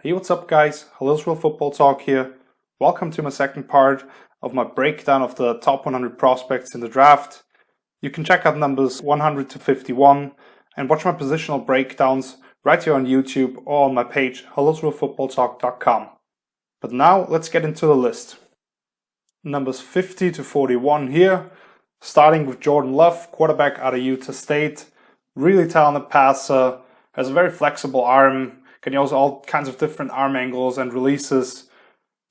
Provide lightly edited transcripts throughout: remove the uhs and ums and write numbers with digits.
Hey, what's up, guys? Hello, Football Talk here. Welcome to my second part of my breakdown of the top 100 prospects in the draft. You can check out numbers 100 to 51 and watch my positional breakdowns right here on YouTube or on my page, hellosrealfootballtalk.com. But now, let's get into the list. Numbers 50 to 41 here, starting with Jordan Love, quarterback out of Utah State. Really talented passer, has a very flexible arm, can use all kinds of different arm angles and releases.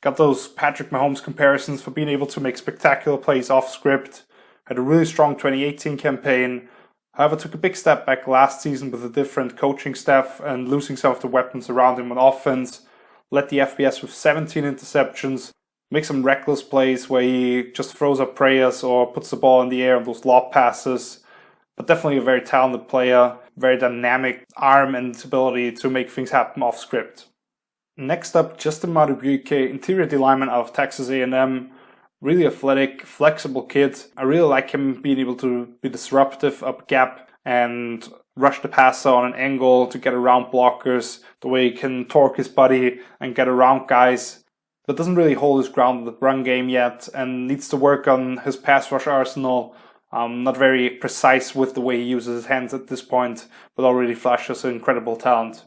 Got those Patrick Mahomes comparisons for being able to make spectacular plays off script. Had a really strong 2018 campaign. However, took a big step back last season with a different coaching staff and losing some of the weapons around him on offense. Led the FBS with 17 interceptions. Makes some reckless plays where he just throws up prayers or puts the ball in the air on those lob passes. But definitely a very talented player, very dynamic arm and ability to make things happen off script. Next up, Justin Madubuike, interior D lineman out of Texas A&M. Really athletic, flexible kid. I really like him being able to be disruptive up gap and rush the passer on an angle to get around blockers, the way he can torque his body and get around guys. But doesn't really hold his ground in the run game yet and needs to work on his pass rush arsenal. Not very precise with the way he uses his hands at this point, but already flashes incredible talent.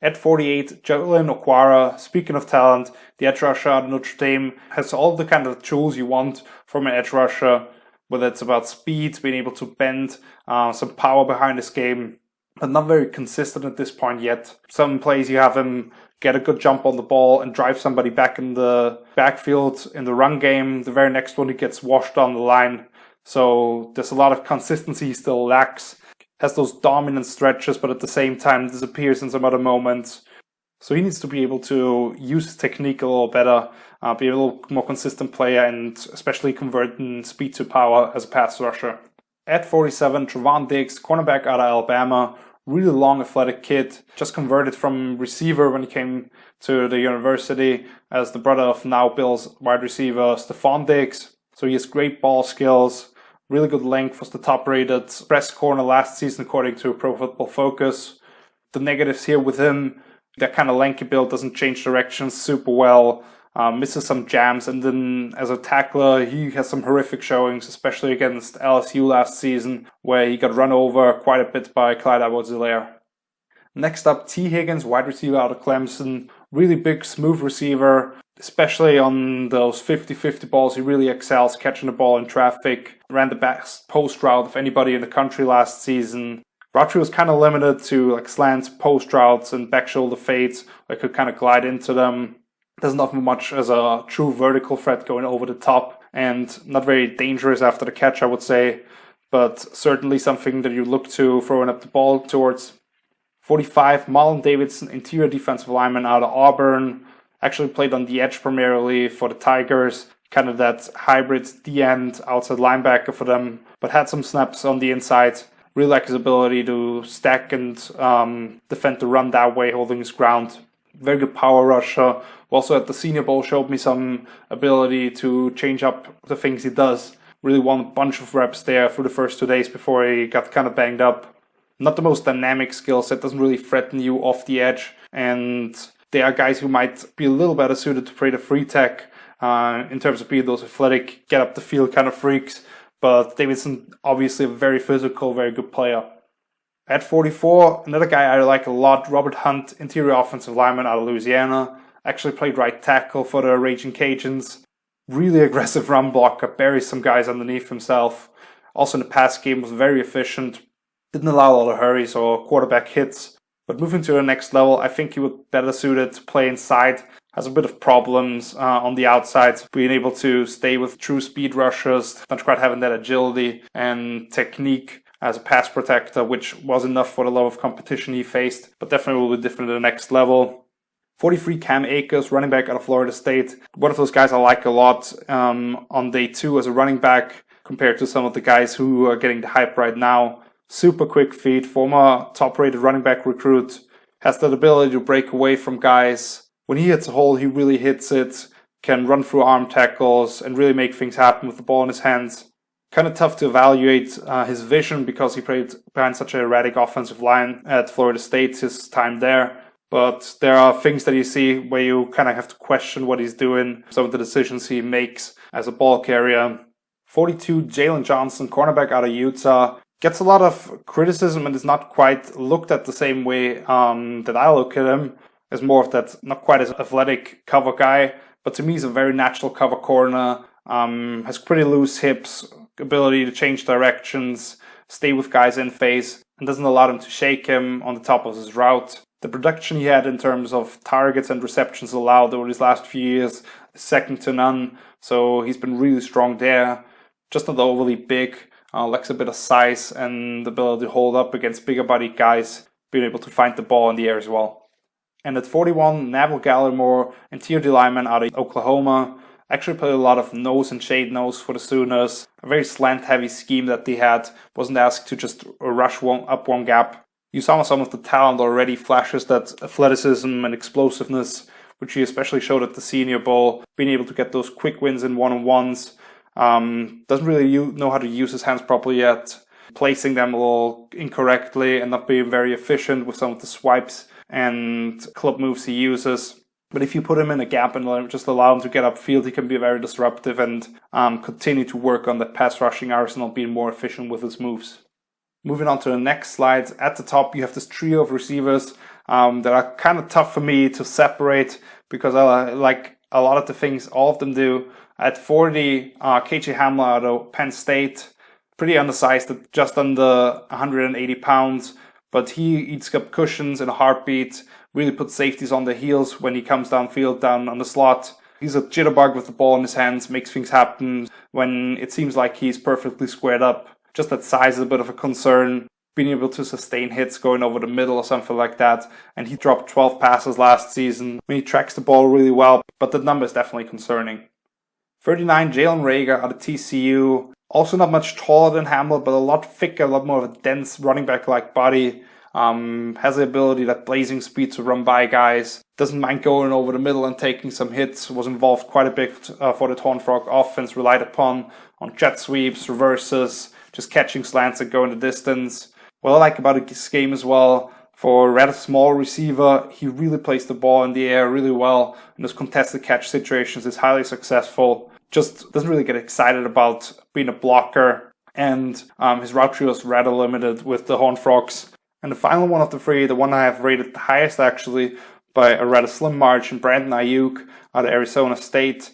At 48, Jalen Okwara, speaking of talent, the edge rusher at Notre Dame, has all the kind of tools you want from an edge rusher, whether it's about speed, being able to bend, some power behind his game, but not very consistent at this point yet. Some plays you have him get a good jump on the ball and drive somebody back in the backfield in the run game. The very next one he gets washed on the line. So there's a lot of consistency he still lacks. Has those dominant stretches, but at the same time disappears in some other moments. So he needs to be able to use his technique a little better, be a little more consistent player, and especially converting speed to power as a pass rusher. At 47, Trevon Diggs, cornerback out of Alabama. Really long, athletic kid. Just converted from receiver when he came to the university as the brother of now Bills wide receiver Stephon Diggs. So he has great ball skills. Really good length, was the top-rated press corner last season according to Pro Football Focus. The negatives here with him, that kind of lanky build doesn't change directions super well, misses some jams, and then as a tackler, he has some horrific showings, especially against LSU last season, where he got run over quite a bit by Clyde Edwards-Helaire. Next up, T. Higgins, wide receiver out of Clemson. Really big, smooth receiver, especially on those 50-50 balls. He really excels catching the ball in traffic. Ran the best post route of anybody in the country last season. Route was kind of limited to like slants, post routes, and back shoulder fades. I could kind of glide into them. Doesn't offer much as a true vertical threat going over the top, and not very dangerous after the catch, I would say. But certainly something that you look to throwing up the ball towards. 45, Marlon Davidson, interior defensive lineman out of Auburn. Actually played on the edge primarily for the Tigers. Kind of that hybrid D-end outside linebacker for them. But had some snaps on the inside. Really like his ability to stack and defend the run that way, holding his ground. Very good power rusher. Also at the Senior Bowl showed me some ability to change up the things he does. Really won a bunch of reps there for the first 2 days before he got kind of banged up. Not the most dynamic skill set, doesn't really threaten you off the edge. And there are guys who might be a little better suited to play the free tech in terms of being those athletic, get up the field kind of freaks. But Davidson, obviously a very physical, very good player. At 44, another guy I like a lot, Robert Hunt, interior offensive lineman out of Louisiana. Actually played right tackle for the Raging Cajuns. Really aggressive run blocker, buries some guys underneath himself. Also in the pass game was very efficient. Didn't allow a lot of hurries or quarterback hits. But moving to the next level, I think he would better suited to play inside. Has a bit of problems on the outside, being able to stay with true speed rushers, not quite having that agility and technique as a pass protector, which was enough for the level of competition he faced, but definitely will be different at the next level. 43, Cam Akers, running back out of Florida State. One of those guys I like a lot on day 2 as a running back compared to some of the guys who are getting the hype right now. Super quick feet, former top-rated running back recruit, has that ability to break away from guys. When he hits a hole, he really hits it, can run through arm tackles, and really make things happen with the ball in his hands. Kind of tough to evaluate his vision because he played behind such an erratic offensive line at Florida State his time there. but there are things that you see where you kind of have to question what he's doing, some of the decisions he makes as a ball carrier. 42, Jalen Johnson, cornerback out of Utah. Gets a lot of criticism and is not quite looked at the same way that I look at him, as more of that not quite as athletic cover guy, but to me he's a very natural cover corner, has pretty loose hips, ability to change directions, stay with guys in phase, and doesn't allow them to shake him on the top of his route. The production he had in terms of targets and receptions allowed over these last few years is second to none, so he's been really strong there. Just not overly big. Lacks a bit of size and the ability to hold up against bigger bodied guys, being able to find the ball in the air as well. And at 41, Neville Gallimore, interior D lineman out of Oklahoma. Actually played a lot of nose and shade nose for the Sooners. A very slant heavy scheme that they had. Wasn't asked to just rush up one gap. You saw some of the talent already, flashes that athleticism and explosiveness, which he especially showed at the Senior Bowl, being able to get those quick wins in one-on-ones. Doesn't really know how to use his hands properly yet, placing them a little incorrectly and not being very efficient with some of the swipes and club moves he uses. But if you put him in a gap and just allow him to get upfield, he can be very disruptive and continue to work on the pass rushing arsenal, being more efficient with his moves. Moving on to the next slide, at the top you have this trio of receivers that are kind of tough for me to separate because I like a lot of the things all of them do. At 40, KJ Hamler out of Penn State, pretty undersized at just under 180 pounds, but he eats up cushions in a heartbeat, really puts safeties on their heels when he comes downfield, down on the slot. He's a jitterbug with the ball in his hands, makes things happen when it seems like he's perfectly squared up. Just that size is a bit of a concern, being able to sustain hits going over the middle or something like that. And he dropped 12 passes last season. He tracks the ball really well, but the number is definitely concerning. 39, Jalen Reagor out of TCU. Also not much taller than Hamler, but a lot thicker, a lot more of a dense running back-like body. Has the ability, that blazing speed to run by guys. Doesn't mind going over the middle and taking some hits. Was involved quite a bit for the Horned Frog offense. Relied upon on jet sweeps, reverses, just catching slants and going the distance. What I like about his game as well, for a rather small receiver, he really plays the ball in the air really well. In those contested catch situations, is highly successful. Just doesn't really get excited about being a blocker. And his route tree was rather limited with the Horned Frogs. And the final one of the three, the one I have rated the highest actually, by a rather slim margin, Brandon Ayuk out of Arizona State.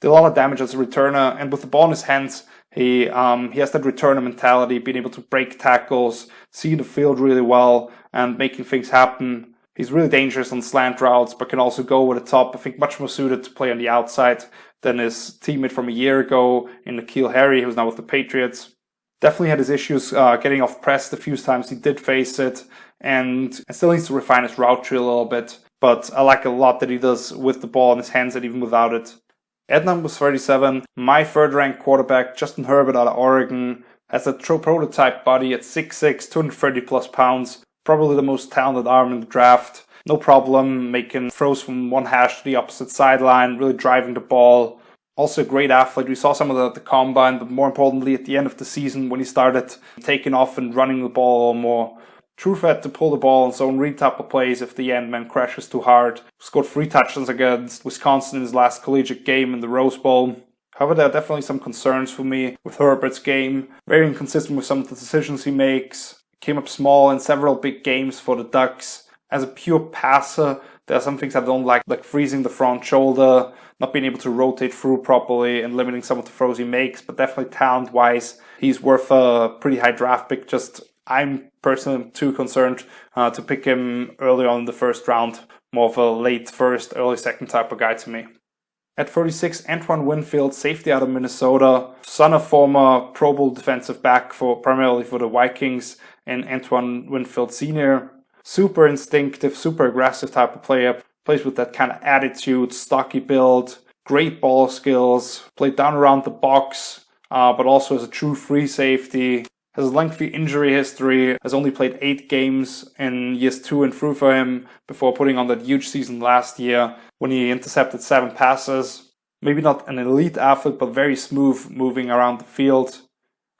Did a lot of damage as a returner, and with the ball in his hands, he has that returner mentality, being able to break tackles, see the field really well, and making things happen. He's really dangerous on slant routes, but can also go over the top. I think much more suited to play on the outside than his teammate from a year ago in N'Keal Harry, who's now with the Patriots. Definitely had his issues getting off pressed a few times he did face it, and still needs to refine his route tree a little bit. But I like a lot that he does with the ball in his hands and even without it. At number 37, my third-ranked quarterback, Justin Herbert out of Oregon, has a prototype body at 6'6", 230 plus pounds. Probably the most talented arm in the draft. No problem making throws from one hash to the opposite sideline, really driving the ball. Also a great athlete. We saw some of that at the combine, but more importantly at the end of the season when he started taking off and running the ball a little more. True threat to pull the ball in zone read type of plays if the end man crashes too hard. Scored 3 touchdowns against Wisconsin in his last collegiate game in the Rose Bowl. However, there are definitely some concerns for me with Herbert's game. Very inconsistent with some of the decisions he makes. Came up small in several big games for the Ducks. As a pure passer, there are some things I don't like freezing the front shoulder, not being able to rotate through properly and limiting some of the throws he makes, but definitely talent-wise, he's worth a pretty high draft pick. Just, I'm personally too concerned to pick him early on in the first round. More of a late first, early second type of guy to me. At 36, Antoine Winfield, safety out of Minnesota, son of former Pro Bowl defensive back primarily for the Vikings, and Antoine Winfield Sr. Super instinctive, super aggressive type of player. Plays with that kind of attitude, stocky build, great ball skills, played down around the box, but also as a true free safety. Has a lengthy injury history, has only played 8 games in years 2 and 3 for him before putting on that huge season last year when he intercepted 7 passes. Maybe not an elite athlete, but very smooth moving around the field.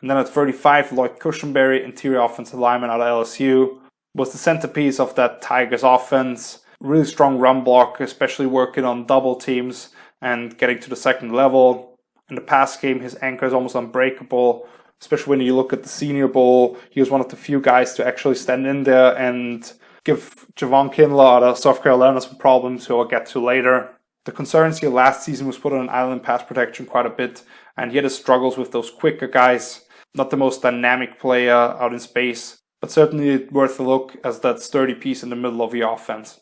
And then at 35, Lloyd Cushenberry, interior offensive lineman out of LSU, was the centerpiece of that Tigers offense. Really strong run block, especially working on double teams and getting to the second level. In the pass game, his anchor is almost unbreakable, especially when you look at the Senior Bowl. He was one of the few guys to actually stand in there and give Javon Kinlaw out of South Carolina some problems, who I'll get to later. The concerns here last season was put on an island pass protection quite a bit, and he had his struggles with those quicker guys. Not the most dynamic player out in space, but certainly worth a look as that sturdy piece in the middle of your offense.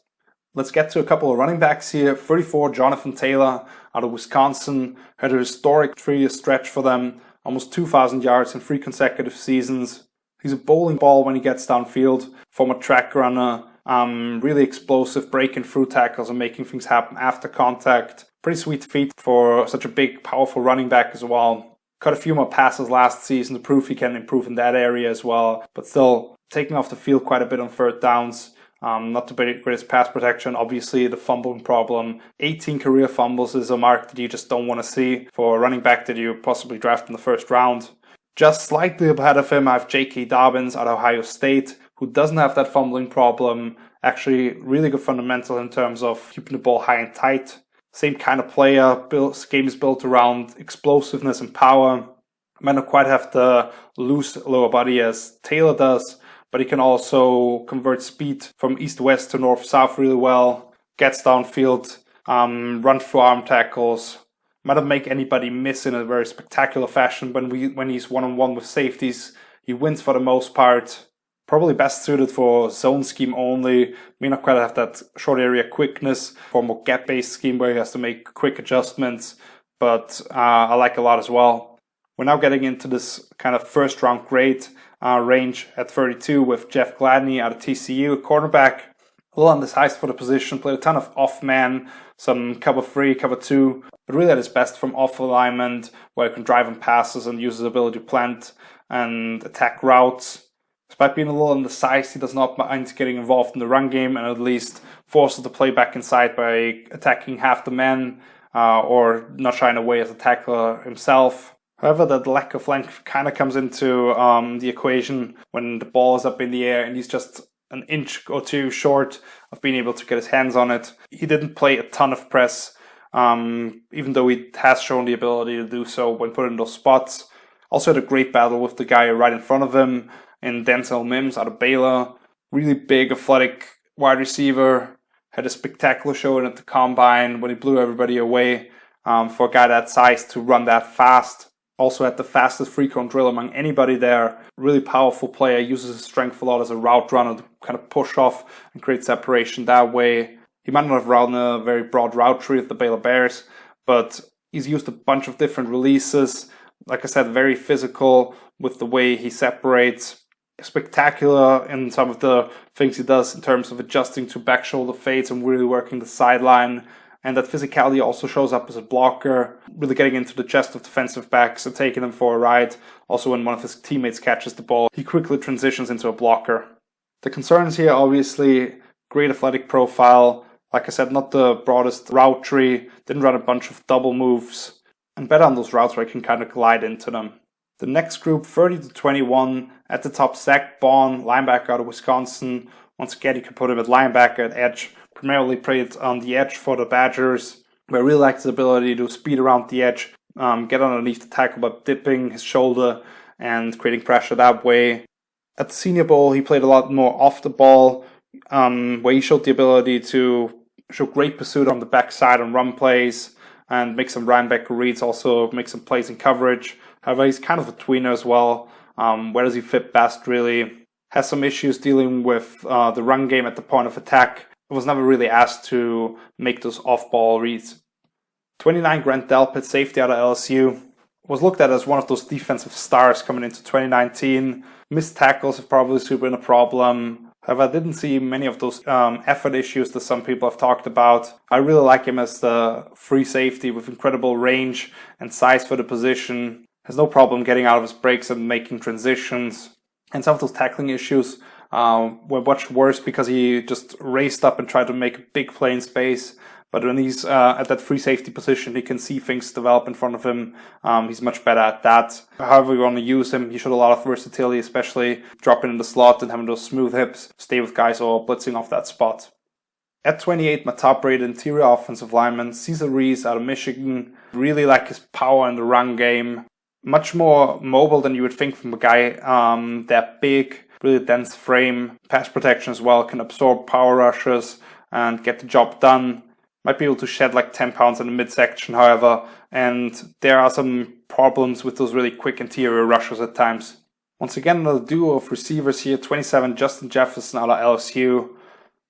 Let's get to a couple of running backs here. 34, Jonathan Taylor out of Wisconsin, had a historic 3-year stretch for them, almost 2,000 yards in 3 consecutive seasons. He's a bowling ball when he gets downfield, former track runner, really explosive, breaking through tackles and making things happen after contact. Pretty sweet feat for such a big, powerful running back as well. Caught a few more passes last season to prove he can improve in that area as well, but still taking off the field quite a bit on third downs. Not the greatest pass protection. Obviously, the fumbling problem. 18 career fumbles is a mark that you just don't want to see for a running back that you possibly draft in the first round. Just slightly ahead of him, I have J.K. Dobbins out of Ohio State, who doesn't have that fumbling problem. Actually, really good fundamental in terms of keeping the ball high and tight. Same kind of player. Game is built around explosiveness and power. Might not quite have the loose lower body as Taylor does, but he can also convert speed from east-west to north-south really well. Gets downfield, run through arm tackles. Might not make anybody miss in a very spectacular fashion, but when he's one-on-one with safeties, he wins for the most part. Probably best suited for zone scheme only. May not quite have that short area quickness for a more gap-based scheme where he has to make quick adjustments, but I like a lot as well. We're now getting into this kind of first-round grade range at 32 with Jeff Gladney out of TCU, cornerback. A little undersized for the position, played a ton of off-man, some cover 3, cover 2, but really at his best from off alignment, where he can drive on passes and use his ability to plant and attack routes. Despite being a little undersized, he does not mind getting involved in the run game and at least forces the play back inside by attacking half the men or not shying away as a tackler himself. However, that lack of length kind of comes into the equation when the ball is up in the air and he's just an inch or two short of being able to get his hands on it. He didn't play a ton of press, even though he has shown the ability to do so when put in those spots. Also had a great battle with the guy right in front of him in Denzel Mims out of Baylor. Really big, athletic wide receiver. Had a spectacular showing at the combine when he blew everybody away for a guy that size to run that fast. Also had the fastest free cone drill among anybody there. Really powerful player, uses his strength a lot as a route runner to kind of push off and create separation that way. He might not have run a very broad route tree with the Baylor Bears, but he's used a bunch of different releases. Like I said, very physical with the way he separates. Spectacular in some of the things he does in terms of adjusting to back shoulder fades and really working the sideline. And that physicality also shows up as a blocker, really getting into the chest of defensive backs and taking them for a ride. Also, when one of his teammates catches the ball, he quickly transitions into a blocker. The concerns here, obviously, great athletic profile. Like I said, not the broadest route tree, didn't run a bunch of double moves, and better on those routes where he can kind of glide into them. The next group, 30 to 21, at the top, Zach Bond, linebacker out of Wisconsin. Once again, you can put him at linebacker, at edge. Primarily played on the edge for the Badgers, where I really liked his ability to speed around the edge, get underneath the tackle by dipping his shoulder and creating pressure that way. At the Senior Bowl, he played a lot more off the ball, where he showed the ability to show great pursuit on the backside on run plays and make some linebacker reads, also make some plays in coverage. However, he's kind of a tweener as well. Where does he fit best, really? Has some issues dealing with the run game at the point of attack. Was never really asked to make those off-ball reads. 29, Grant Delpit, safety out of LSU. Was looked at as one of those defensive stars coming into 2019. Missed tackles have probably been a problem. However, I didn't see many of those effort issues that some people have talked about. I really like him as the free safety with incredible range and size for the position. Has no problem getting out of his breaks and making transitions. And some of those tackling issues were much worse because he just raced up and tried to make a big play in space. But when he's at that free safety position, he can see things develop in front of him. He's much better at that. However you want to use him, he showed a lot of versatility, especially dropping in the slot and having those smooth hips, stay with guys or blitzing off that spot. At 28, my top-rated interior offensive lineman, Cesar Ruiz out of Michigan. Really like his power in the run game. Much more mobile than you would think from a guy that big, really dense frame. Pass protection as well, can absorb power rushes and get the job done. Might be able to shed like 10 pounds in the midsection, however, and there are some problems with those really quick interior rushers at times. Once again, another duo of receivers here. 27, Justin Jefferson out of LSU.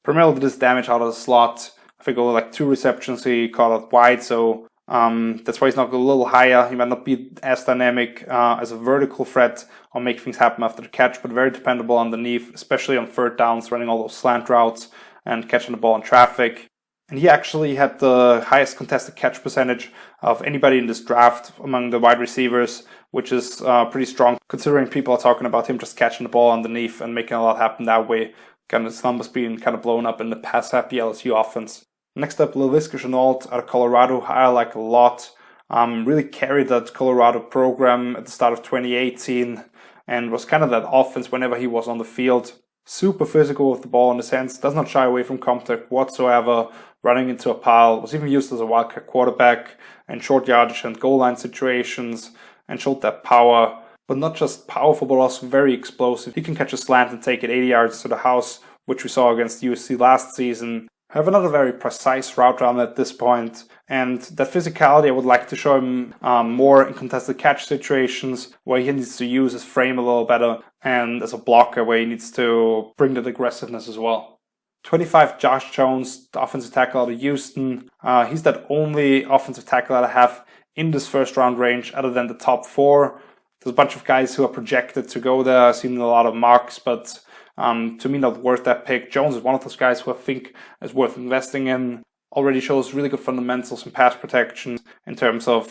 Primarily did his damage out of the slot. I think only like 2 receptions he caught out wide, so that's why he's not a little higher. He might not be as dynamic as a vertical threat or make things happen after the catch, but very dependable underneath, especially on third downs, running all those slant routes and catching the ball in traffic. And he actually had the highest contested catch percentage of anybody in this draft among the wide receivers, which is pretty strong considering people are talking about him just catching the ball underneath and making a lot happen that way. Kind of his numbers being kind of blown up in the pass-happy LSU offense. Next up, Laviska Shenault out of Colorado, I like a lot. Really carried that Colorado program at the start of 2018 and was kind of that offense whenever he was on the field. Super physical with the ball in his hands, does not shy away from contact whatsoever, running into a pile, was even used as a wildcat quarterback in short yardage and goal line situations, and showed that power, but not just powerful, but also very explosive. He can catch a slant and take it 80 yards to the house, which we saw against USC last season. Have another very precise route run at this point, and that physicality I would like to show him more in contested catch situations where he needs to use his frame a little better, and as a blocker where he needs to bring that aggressiveness as well. 25, Josh Jones, the offensive tackle out of Houston. He's that only offensive tackle that I have in this first round range other than the top 4. There's a bunch of guys who are projected to go there. I've seen a lot of marks, but to me, not worth that pick. Jones is one of those guys who I think is worth investing in. Already shows really good fundamentals and pass protection in terms of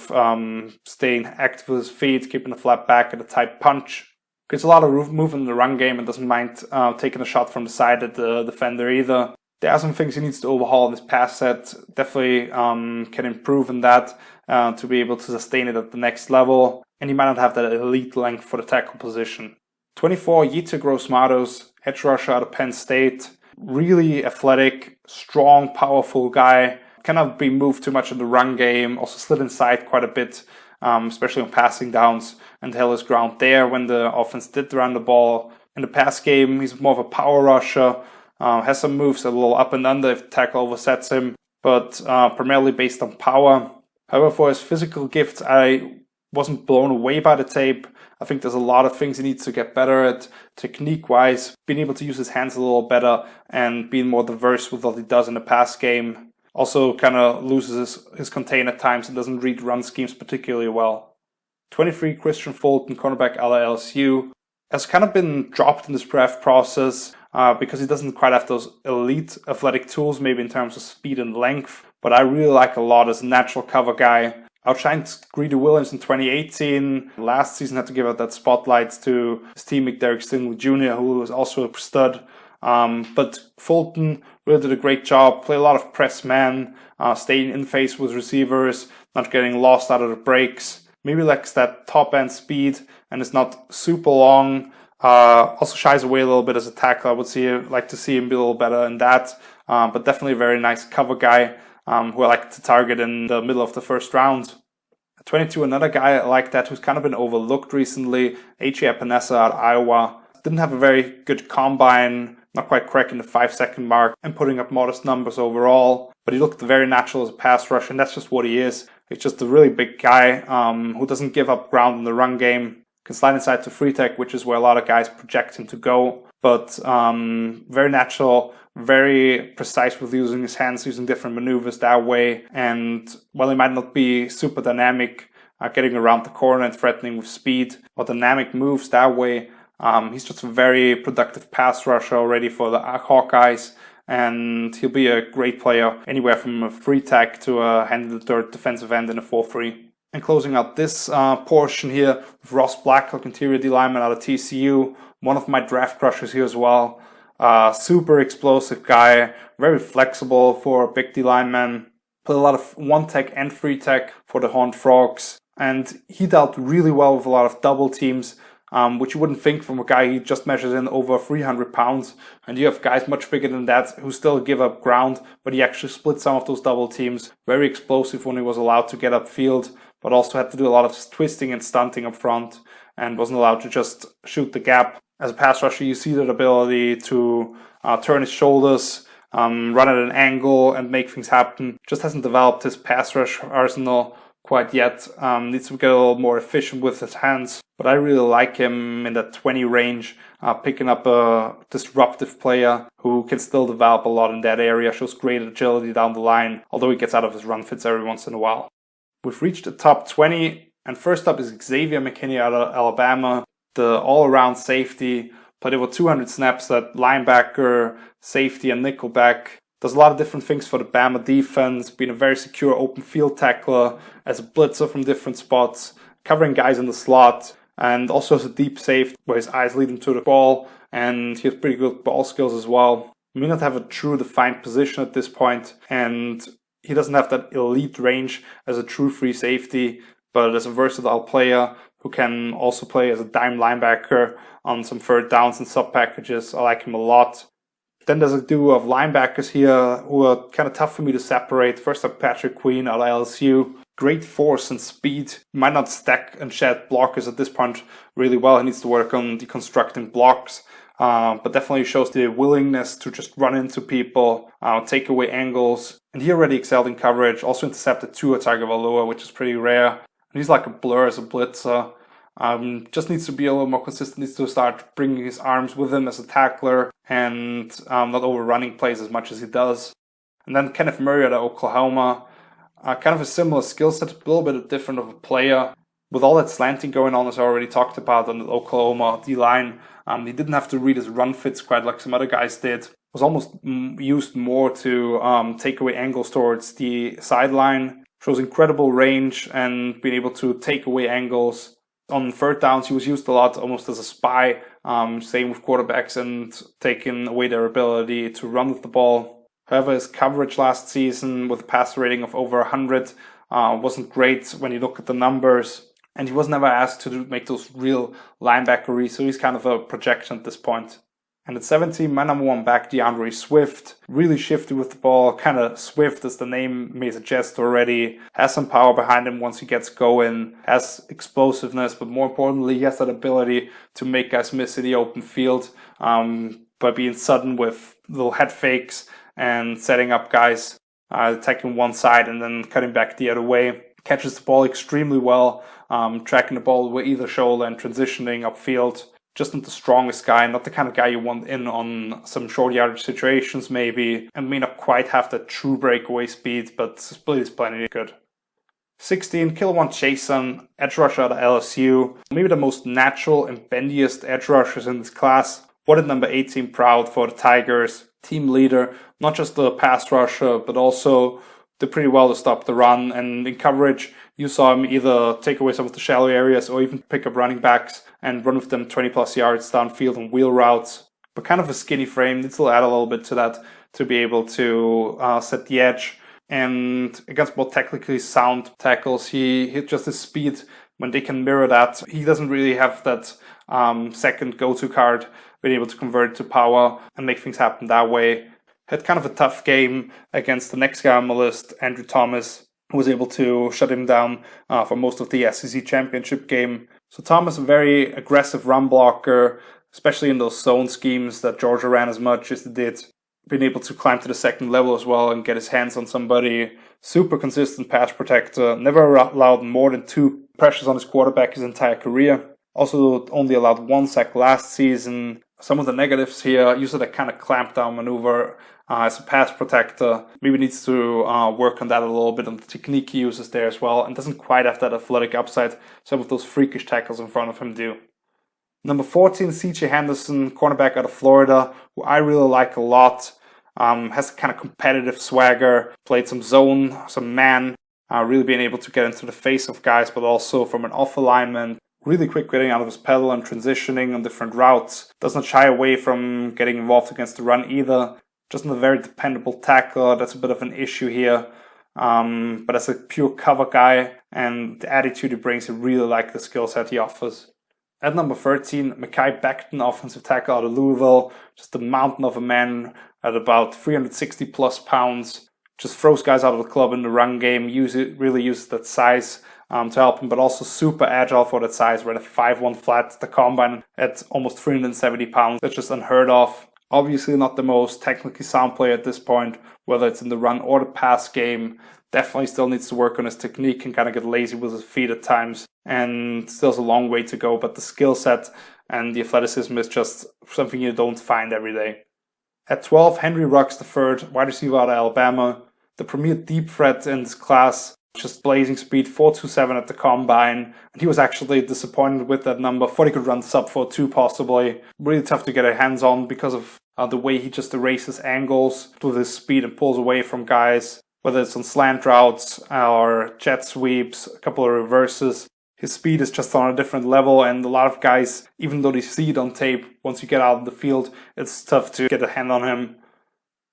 staying active with his feet, keeping the flat back and a tight punch. Gets a lot of movement in the run game and doesn't mind taking a shot from the side at the defender either. There are some things he needs to overhaul in his pass set. Definitely can improve in that to be able to sustain it at the next level. And he might not have that elite length for the tackle position. 24, Yetur Gross-Matos, edge rusher out of Penn State. Really athletic, strong, powerful guy. Cannot be moved too much in the run game. Also slid inside quite a bit, especially on passing downs, and held his ground there when the offense did run the ball. In the pass game, he's more of a power rusher. Has some moves a little up and under if the tackle oversets him, but primarily based on power. However, for his physical gifts, I wasn't blown away by the tape. I think there's a lot of things he needs to get better at, technique-wise, being able to use his hands a little better and being more diverse with what he does in the pass game. Also kind of loses his contain at times and doesn't read run schemes particularly well. 23, Christian Fulton, cornerback out of LSU, has kind of been dropped in this draft process because he doesn't quite have those elite athletic tools, maybe in terms of speed and length, but I really like a lot as a natural cover guy. Outshined Greedy Williams in 2018. Last season had to give out that spotlight to his teammate Derek Stingley Jr., who was also a stud. But Fulton really did a great job, played a lot of press man, staying in phase with receivers, not getting lost out of the breaks. Maybe lacks that top end speed and is not super long. Also shies away a little bit as a tackle. I would like to see him be a little better in that. But definitely a very nice cover guy who I like to target in the middle of the first round. At 22, another guy like that who's kind of been overlooked recently, H.A. Epinesa out of Iowa. Didn't have a very good combine, not quite cracking the 5-second mark and putting up modest numbers overall. But he looked very natural as a pass rusher, and that's just what he is. He's just a really big guy who doesn't give up ground in the run game. Can slide inside to free tech, which is where a lot of guys project him to go. But very natural, very precise with using his hands, using different maneuvers that way. And while he might not be super dynamic, getting around the corner and threatening with speed or dynamic moves that way, he's just a very productive pass rusher already for the Hawkeyes. And he'll be a great player anywhere from a free tech to a hand in the third defensive end in a 4-3. And closing out this portion here with Ross Blacklock, interior D lineman out of TCU, one of my draft crushes here as well. Super explosive guy, very flexible for a big D lineman. Played a lot of one tech and free tech for the Horned Frogs, and he dealt really well with a lot of double teams. which you wouldn't think from a guy who just measures in over 300 pounds. And you have guys much bigger than that who still give up ground, but he actually split some of those double teams. Very explosive when he was allowed to get upfield, but also had to do a lot of twisting and stunting up front and wasn't allowed to just shoot the gap. As a pass rusher, you see that ability to turn his shoulders, run at an angle and make things happen. Just hasn't developed his pass rush arsenal quite yet. Needs to get a little more efficient with his hands. But I really like him in that 20 range, picking up a disruptive player who can still develop a lot in that area, shows great agility down the line, although he gets out of his run fits every once in a while. We've reached the top 20, and first up is Xavier McKinney out of Alabama, the all-around safety. Played over 200 snaps at linebacker, safety, and nickelback. Does a lot of different things for the Bama defense, being a very secure open field tackler, as a blitzer from different spots, covering guys in the slot, and also as a deep safety where his eyes lead him to the ball, and he has pretty good ball skills as well. He may not have a true defined position at this point, and he doesn't have that elite range as a true free safety, but as a versatile player who can also play as a dime linebacker on some third downs and sub packages. I like him a lot. Then there's a duo of linebackers here who are kind of tough for me to separate. First up, Patrick Queen out of LSU. Great force and speed. He might not stack and shed blockers at this point really well. He needs to work on deconstructing blocks. But definitely shows the willingness to just run into people, take away angles. And he already excelled in coverage. Also intercepted Tua Tagovailoa, which is pretty rare. And he's like a blur as a blitzer. Just needs to be a little more consistent. Needs to start bringing his arms with him as a tackler and not overrunning plays as much as he does. And then Kenneth Murray out of Oklahoma. Kind of a similar skill set, a little bit different of a player. With all that slanting going on, as I already talked about on the Oklahoma D-line, he didn't have to read his run fits quite like some other guys did. Was almost used more to take away angles towards the sideline. Shows incredible range and being able to take away angles. On third downs, he was used a lot almost as a spy. Same with quarterbacks and taking away their ability to run with the ball. However, his coverage last season with a passer rating of over 100 wasn't great when you look at the numbers. And he was never asked to make those real linebacker reads, so he's kind of a projection at this point. And at 17, my number one back, DeAndre Swift, really shifty with the ball, kind of swift as the name may suggest already, has some power behind him once he gets going, has explosiveness, but more importantly, he has that ability to make guys miss in the open field by being sudden with little head fakes and setting up guys, attacking one side and then cutting back the other way. Catches the ball extremely well, tracking the ball with either shoulder and transitioning upfield. Just not the strongest guy, not the kind of guy you want in on some short yardage situations maybe, and may not quite have that true breakaway speed, but his speed is plenty good. 16, K'Lavon Chaisson, edge rusher out of LSU. Maybe the most natural and bendiest edge rushers in this class. Wanted number 18 proud for the Tigers. Team leader, not just the pass rusher, but also did pretty well to stop the run. And in coverage, you saw him either take away some of the shallow areas or even pick up running backs and run with them 20 plus yards downfield on wheel routes. But kind of a skinny frame, needs to add a little bit to that to be able to set the edge. And against more technically sound tackles, he hit just his speed when they can mirror that. He doesn't really have that second go-to card, being able to convert it to power and make things happen that way. Had kind of a tough game against the next guy on the list, Andrew Thomas, who was able to shut him down for most of the SEC championship game. So Thomas, a very aggressive run blocker, especially in those zone schemes that Georgia ran as much as they did. Being able to climb to the second level as well and get his hands on somebody. Super consistent pass protector. Never allowed more than 2 pressures on his quarterback his entire career. Also only allowed 1 sack last season. Some of the negatives here, usually that kind of clamp down maneuver as a pass protector. Maybe needs to work on that a little bit on the technique he uses there as well, and doesn't quite have that athletic upside some of those freakish tackles in front of him do. Number 14, CJ Henderson, cornerback out of Florida, who I really like a lot. Has a kind of competitive swagger, played some zone, some man, really being able to get into the face of guys, but also from an off alignment. Really quick getting out of his pedal and transitioning on different routes. Does not shy away from getting involved against the run either. Just not a very dependable tackler. That's a bit of an issue here. But as a pure cover guy and the attitude he brings, I really like the skill set he offers. At number 13, Mekhi Becton, offensive tackle out of Louisville. Just a mountain of a man at about 360 plus pounds. Just throws guys out of the club in the run game. Really uses that size to help him, but also super agile for that size. Ran a 5'1" flat at the combine at almost 370 pounds. That's just unheard of. Obviously not the most technically sound player at this point, whether it's in the run or the pass game. Definitely still needs to work on his technique and kind of get lazy with his feet at times. And still has a long way to go, but the skill set and the athleticism is just something you don't find every day. At 12, Henry Ruggs III, wide receiver out of Alabama. The premier deep threat in this class. Just blazing speed, 4.27 at the combine. And he was actually disappointed with that number. Thought he could run sub 4.2 possibly. Really tough to get a hands on because of the way he just erases angles with his speed and pulls away from guys. Whether it's on slant routes or jet sweeps, a couple of reverses. His speed is just on a different level, and a lot of guys, even though they see it on tape, once you get out of the field, it's tough to get a hand on him.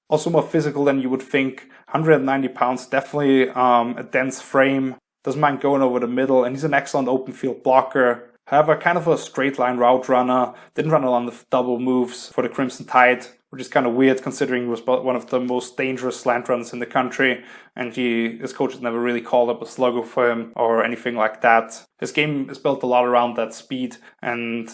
Also more physical than you would think. 190 pounds, definitely a dense frame. Doesn't mind going over the middle, and he's an excellent open field blocker. However, kind of a straight line route runner. Didn't run a lot of double moves for the Crimson Tide, which is kind of weird considering he was one of the most dangerous slant runners in the country, and his coaches never really called up a slugger for him or anything like that. His game is built a lot around that speed, and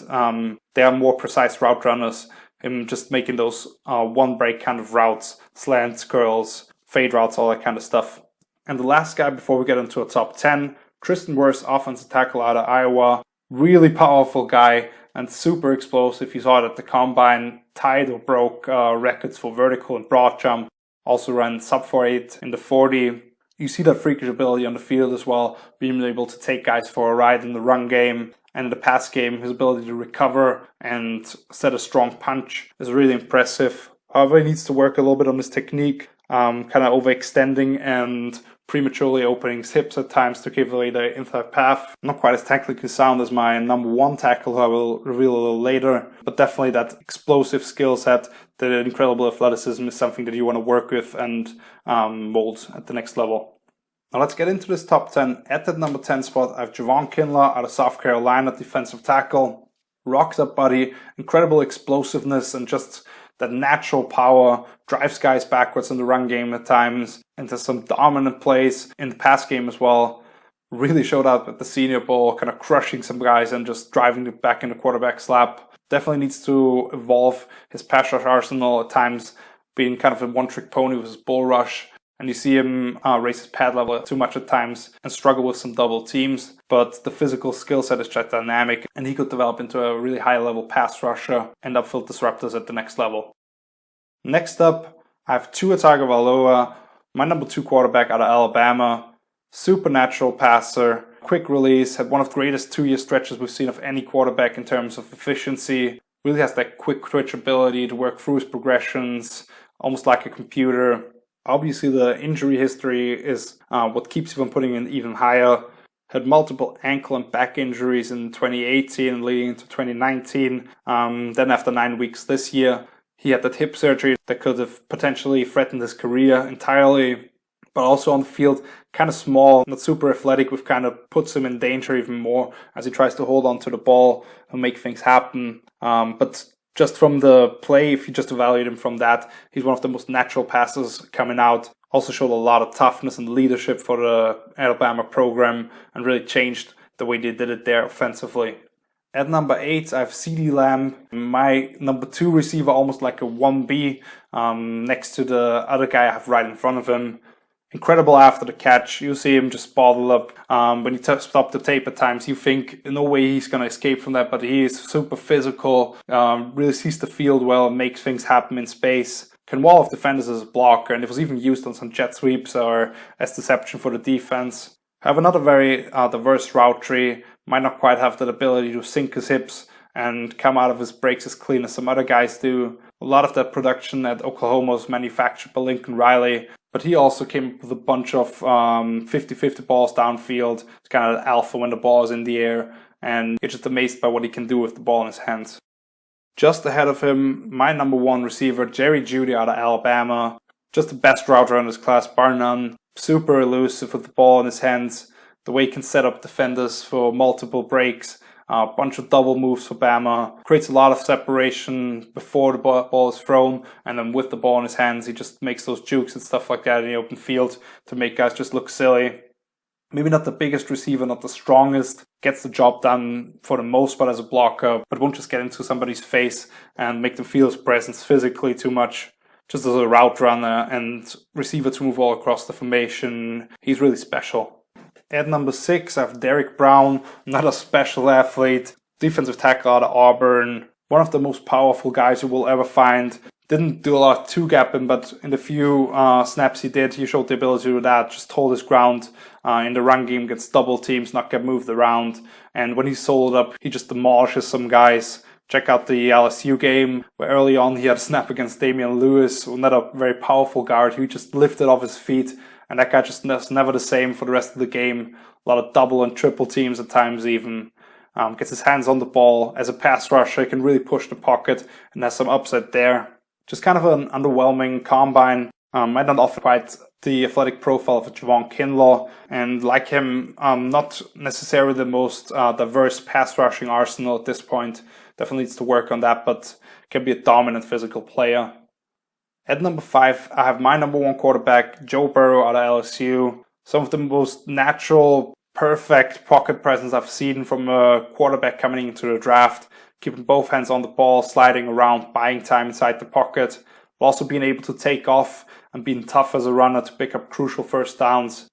they are more precise route runners. Him just making those one break kind of routes, slants, curls, fade routes, all that kind of stuff. And the last guy before we get into a top 10, Tristan Wirfs, offensive tackle out of Iowa. Really powerful guy and super explosive. You saw it at the combine. Tied or broke records for vertical and broad jump. Also ran sub 4.8 in the 40. You see that freakish ability on the field as well, being able to take guys for a ride in the run game. And in the pass game, his ability to recover and set a strong punch is really impressive. However, he needs to work a little bit on his technique, kind of overextending and prematurely opening his hips at times to give away the inside path. Not quite as technically sound as my number 1 tackle, who I will reveal a little later, but definitely that explosive skill set, the incredible athleticism is something that you want to work with and mold at the next level. Now let's get into this top 10. At that number 10 spot, I have Javon Kinlaw out of South Carolina, defensive tackle. Rocks up body, incredible explosiveness and just that natural power, drives guys backwards in the run game at times, into some dominant plays in the pass game as well. Really showed up at the Senior Bowl, kind of crushing some guys and just driving it back in the quarterback's lap. Definitely needs to evolve his pass rush arsenal at times, being kind of a one-trick pony with his bull rush. And you see him raise his pad level too much at times and struggle with some double teams. But the physical skill set is just dynamic, and he could develop into a really high-level pass rusher and upfield disruptors at the next level. Next up, I have Tua Tagovailoa, my number 2 quarterback out of Alabama. Supernatural passer, quick release, had one of the greatest 2-year stretches we've seen of any quarterback in terms of efficiency. Really has that quick twitch ability to work through his progressions, almost like a computer. Obviously, the injury history is what keeps him from putting in even higher. Had multiple ankle and back injuries in 2018 and leading into 2019. Then after 9 weeks this year, he had that hip surgery that could have potentially threatened his career entirely. But also on the field, kind of small, not super athletic, which kind of puts him in danger even more as he tries to hold on to the ball and make things happen. But just from the play, if you just evaluate him from that, he's one of the most natural passers coming out. Also showed a lot of toughness and leadership for the Alabama program and really changed the way they did it there offensively. At number 8, I have CeeDee Lamb, my number 2 receiver, almost like a 1B, next to the other guy I have right in front of him. Incredible after the catch. You see him just bottle up. When you stop the tape at times, you think no way he's going to escape from that, but he is super physical, really sees the field well, makes things happen in space. Can wall off defenders as a blocker, and it was even used on some jet sweeps or as deception for the defense. Have another very diverse route tree. Might not quite have that ability to sink his hips and come out of his breaks as clean as some other guys do. A lot of that production at Oklahoma was manufactured by Lincoln Riley, but he also came up with a bunch of 50-50 balls downfield. It's kind of alpha when the ball is in the air, and you're just amazed by what he can do with the ball in his hands. Just ahead of him, my number 1 receiver, Jerry Jeudy out of Alabama. Just the best route runner in his class, bar none. Super elusive with the ball in his hands. The way he can set up defenders for multiple breaks A bunch of double moves for Bama, creates a lot of separation before the ball is thrown, and then with the ball in his hands, he just makes those jukes and stuff like that in the open field to make guys just look silly. Maybe not the biggest receiver, not the strongest, gets the job done for the most part as a blocker, but won't just get into somebody's face and make them feel his presence physically too much. Just as a route runner and receiver to move all across the formation, he's really special. At number 6, I have Derrick Brown, not a special athlete, defensive tackle out of Auburn, one of the most powerful guys you will ever find. Didn't do a lot to gap him, but in the few snaps he did, he showed the ability to do that, just hold his ground in the run game, gets double teams, not get moved around, and when he's soloed up, he just demolishes some guys. Check out the LSU game, where early on he had a snap against Damian Lewis, not a very powerful guard, who just lifted off his feet, and that guy just was never the same for the rest of the game. A lot of double and triple teams at times even. Gets his hands on the ball. As a pass rusher, he can really push the pocket, and has some upside there. Just kind of an underwhelming combine. Might not offer quite the athletic profile of Javon Kinlaw, and like him, not necessarily the most diverse pass rushing arsenal at this point. Definitely needs to work on that, but can be a dominant physical player. At number 5, I have my number 1 quarterback, Joe Burrow out of LSU. Some of the most natural, perfect pocket presence I've seen from a quarterback coming into the draft. Keeping both hands on the ball, sliding around, buying time inside the pocket, while also being able to take off and being tough as a runner to pick up crucial first downs.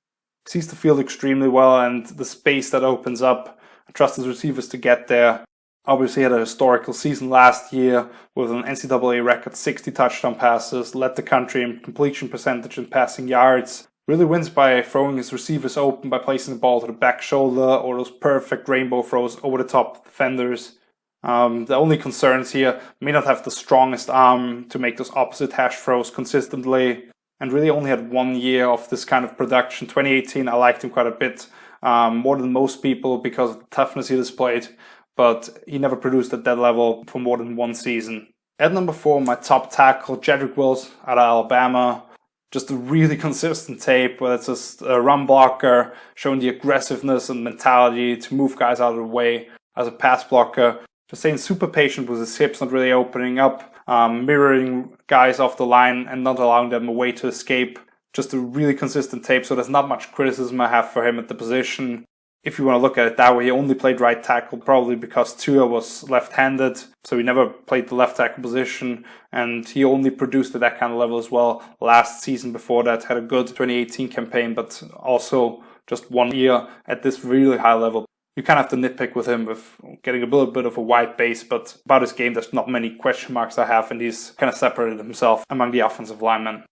Sees the field extremely well, and the space that opens up. I trust his receivers to get there. Obviously had a historical season last year with an NCAA record 60 touchdown passes, led the country in completion percentage and passing yards. Really wins by throwing his receivers open by placing the ball to the back shoulder or those perfect rainbow throws over the top defenders. The only concerns here, may not have the strongest arm to make those opposite hash throws consistently, and really only had 1 year of this kind of production. 2018, I liked him quite a bit, more than most people because of the toughness he displayed, but he never produced at that level for more than 1 season. At number 4, my top tackle, Jedrick Wills out of Alabama. Just a really consistent tape where it's just a run blocker, showing the aggressiveness and mentality to move guys out of the way as a pass blocker. Just staying super patient with his hips, not really opening up, mirroring guys off the line and not allowing them a way to escape. Just a really consistent tape, so there's not much criticism I have for him at the position. If you want to look at it that way, he only played right tackle probably because Tua was left-handed, so he never played the left tackle position, and he only produced at that kind of level as well. Last season before that had a good 2018 campaign, but also just 1 year at this really high level. You kind of have to nitpick with him with getting a little bit of a wide base, but about his game, there's not many question marks I have, and he's kind of separated himself among the offensive linemen.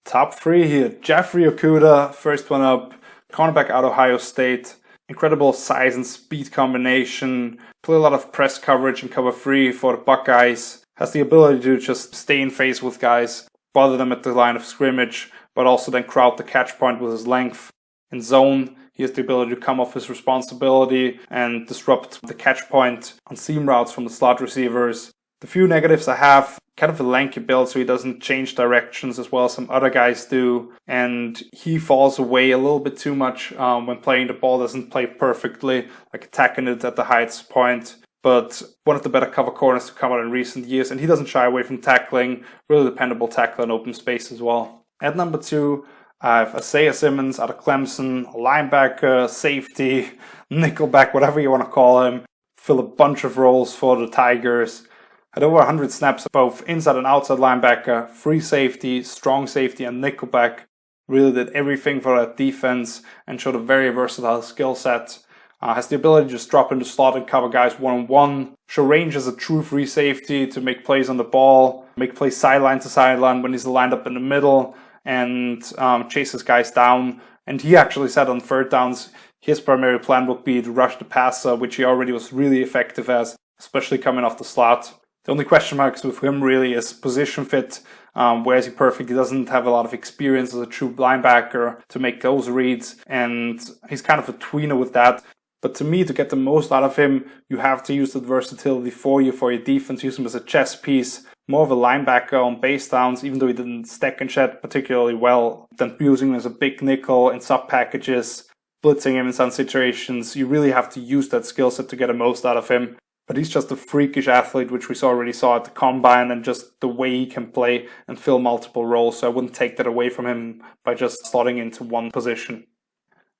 Top 3 here, Jeffrey Okudah, first one up, cornerback out of Ohio State. Incredible size and speed combination, play a lot of press coverage and cover 3 for the Buckeyes. Has the ability to just stay in phase with guys, bother them at the line of scrimmage, but also then crowd the catch point with his length. In zone, he has the ability to come off his responsibility and disrupt the catch point on seam routes from the slot receivers. The few negatives I have, kind of a lanky build so he doesn't change directions as well as some other guys do, and he falls away a little bit too much when playing the ball, doesn't play perfectly, like attacking it at the highest point, but one of the better cover corners to come out in recent years, and he doesn't shy away from tackling, really dependable tackler in open space as well. At number 2, I have Isaiah Simmons out of Clemson, linebacker, safety, nickelback, whatever you want to call him, fill a bunch of roles for the Tigers. Had over 100 snaps, both inside and outside linebacker, free safety, strong safety, and nickelback. Really did everything for that defense and showed a very versatile skill set. Has the ability to just drop into slot and cover guys one-on-one. Show range as a true free safety to make plays on the ball, make plays sideline to sideline when he's lined up in the middle, and chases guys down. And he actually said on third downs, his primary plan would be to rush the passer, which he already was really effective as, especially coming off the slot. The only question marks with him really is position fit. Where is he perfect? He doesn't have a lot of experience as a true linebacker to make those reads, and he's kind of a tweener with that. But to me, to get the most out of him, you have to use that versatility for your defense. Use him as a chess piece, more of a linebacker on base downs, even though he didn't stack and shed particularly well, than using him as a big nickel in sub packages. blitzing him in some situations. You really have to use that skill set to get the most out of him. But he's just a freakish athlete, which we already saw at the Combine, and just the way he can play and fill multiple roles. So I wouldn't take that away from him by just slotting into one position.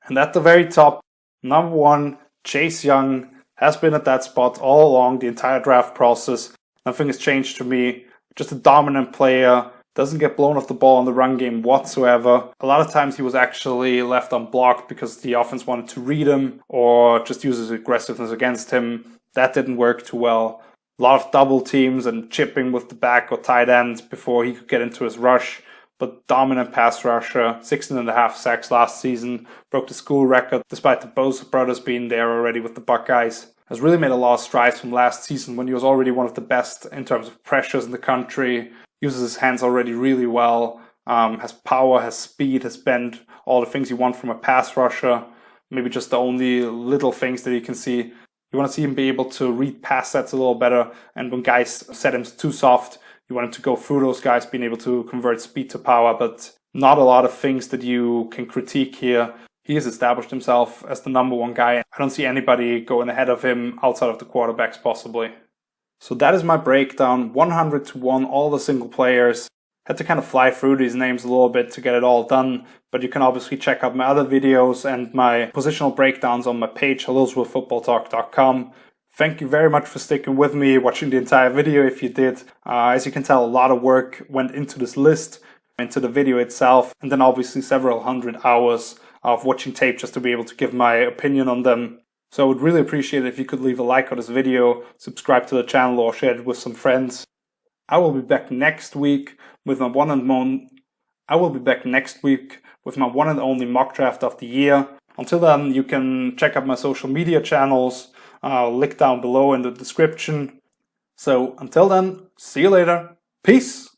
And at the very top, number 1, Chase Young, has been at that spot all along the entire draft process. Nothing has changed to me. Just a dominant player, doesn't get blown off the ball in the run game whatsoever. A lot of times he was actually left unblocked because the offense wanted to read him or just use his aggressiveness against him. That didn't work too well. A lot of double teams and chipping with the back or tight ends before he could get into his rush. But dominant pass rusher, 16.5 sacks last season, broke the school record despite the Bosa brothers being there already with the Buckeyes. Has really made a lot of strides from last season when he was already one of the best in terms of pressures in the country. Uses his hands already really well. Has power, has speed, has bend, all the things you want from a pass rusher. Maybe just the only little things that you can see. You want to see him be able to read pass sets a little better, and when guys set him too soft, you want him to go through those guys, being able to convert speed to power, but not a lot of things that you can critique here. He has established himself as the number 1 guy. I don't see anybody going ahead of him outside of the quarterbacks possibly. So that is my breakdown, 100 to 1, all the single players. Had to kind of fly through these names a little bit to get it all done, but you can obviously check out my other videos and my positional breakdowns on my page, helloswillfootballtalk.com. Thank you very much for sticking with me, watching the entire video if you did. As you can tell, a lot of work went into this list, into the video itself, and then obviously several hundred hours of watching tape just to be able to give my opinion on them. So I would really appreciate it if you could leave a like on this video, subscribe to the channel, or share it with some friends. I will be back next week with my one and only mock draft of the year. Until then, you can check out my social media channels, link down below in the description. So until then, see you later. Peace.